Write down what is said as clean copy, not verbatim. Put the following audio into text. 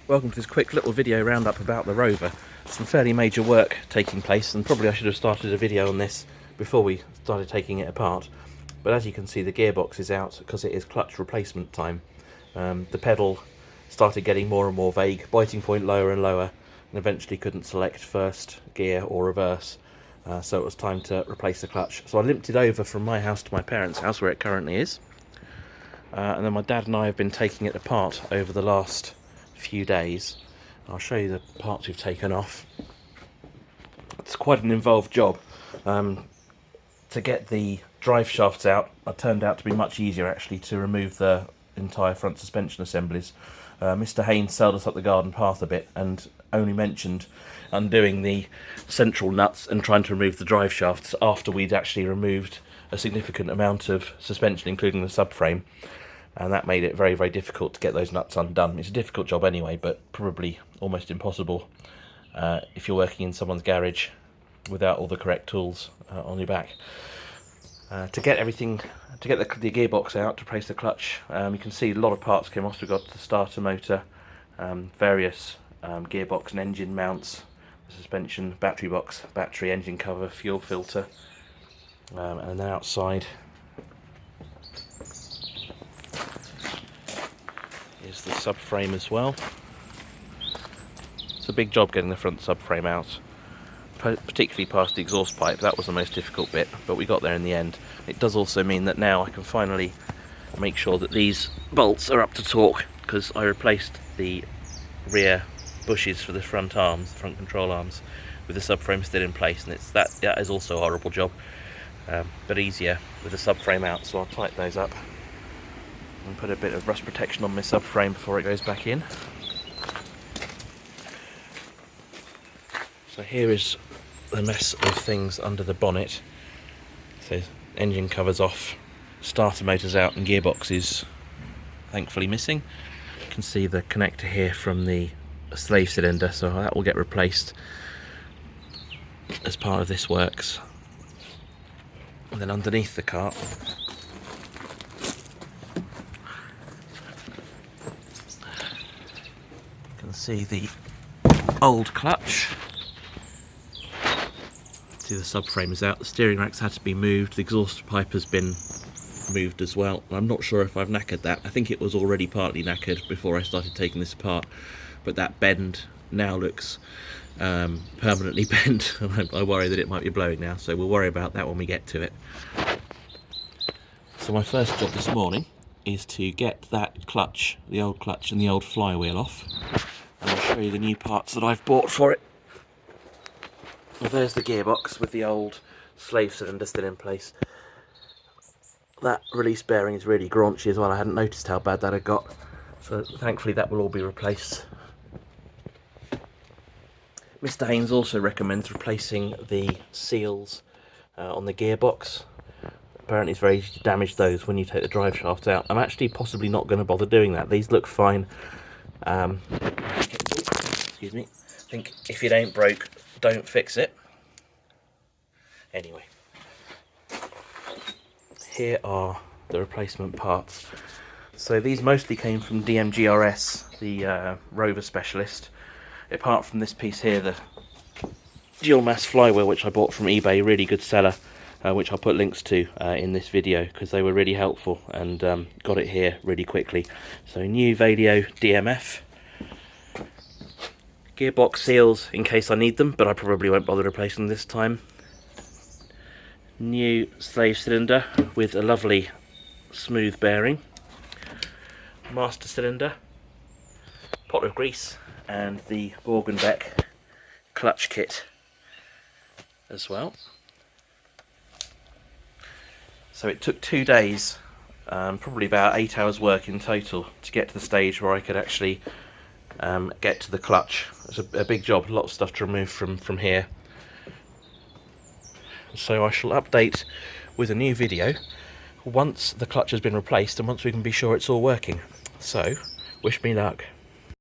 Welcome to this quick little video roundup about the Rover. Some fairly major work taking place, and probably I should have started a video on this before we started taking it apart. But as you can see, the gearbox is out because it is clutch replacement time. The pedal started getting more and more vague, biting point lower and lower, and eventually couldn't select first gear or reverse. So it was time to replace the clutch. So I limped it over from my house to my parents' house, where it currently is. And then my dad and I have been taking it apart over the last few days. I'll show you the parts we've taken off. It's quite an involved job. To get the drive shafts out, it turned out to be much easier actually to remove the entire front suspension assemblies. Mr. Haynes sailed us up the garden path a bit and only mentioned undoing the central nuts and trying to remove the drive shafts after we'd actually removed a significant amount of suspension, including the subframe. And that made it very, very difficult to get those nuts undone. It's a difficult job anyway, but probably almost impossible if you're working in someone's garage without all the correct tools on your back. To get the gearbox out, to replace the clutch, you can see a lot of parts came off. We've got the starter motor, various gearbox and engine mounts, the suspension, battery box, battery, engine cover, fuel filter, and then outside is the subframe as well. It's a big job getting the front subframe out, particularly past the exhaust pipe. That was the most difficult bit, but we got there in the end. It does also mean that now I can finally make sure that these bolts are up to torque, because I replaced the rear bushes for the front arms, the front control arms, with the subframe still in place, and that is also a horrible job, but easier with the subframe out. So I'll tighten those up and put a bit of rust protection on my subframe before it goes back in. So here is the mess of things under the bonnet. So engine covers off, starter motors out, and gearbox is thankfully missing. You can see the connector here from the slave cylinder, so that will get replaced as part of this works. And then underneath the cart, see the old clutch. See, the subframe is out, the steering rack's had to be moved, the exhaust pipe has been moved as well. I'm not sure if I've knackered that. I think it was already partly knackered before I started taking this apart, but that bend now looks permanently bent, and I worry that it might be blowing now, so we'll worry about that when we get to it. So my first job this morning is to get that clutch, the old clutch and the old flywheel off. And I'll show you the new parts that I've bought for it. Well, there's the gearbox with the old slave cylinder still in place. That release bearing is really graunchy as well. I hadn't noticed how bad that had got. So thankfully that will all be replaced. Mr. Haynes also recommends replacing the seals on the gearbox. Apparently it's very easy to damage those when you take the drive shaft out. I'm actually possibly not going to bother doing that. These look fine. Excuse me. I think if it ain't broke, don't fix it. Anyway, here are the replacement parts. So these mostly came from DMGRS, the Rover specialist. Apart from this piece here, the dual mass flywheel, which I bought from eBay, really good seller, which I'll put links to in this video, because they were really helpful, and got it here really quickly. So new Valeo DMF. Gearbox seals in case I need them, but I probably won't bother replacing them this time. New slave cylinder with a lovely smooth bearing. Master cylinder, pot of grease, and the Borgenbeck clutch kit as well. So it took 2 days, probably about 8 hours work in total, to get to the stage where I could actually get to the clutch. It's a big job, a lot of stuff to remove from here. So I shall update with a new video once the clutch has been replaced and once we can be sure it's all working. So, wish me luck.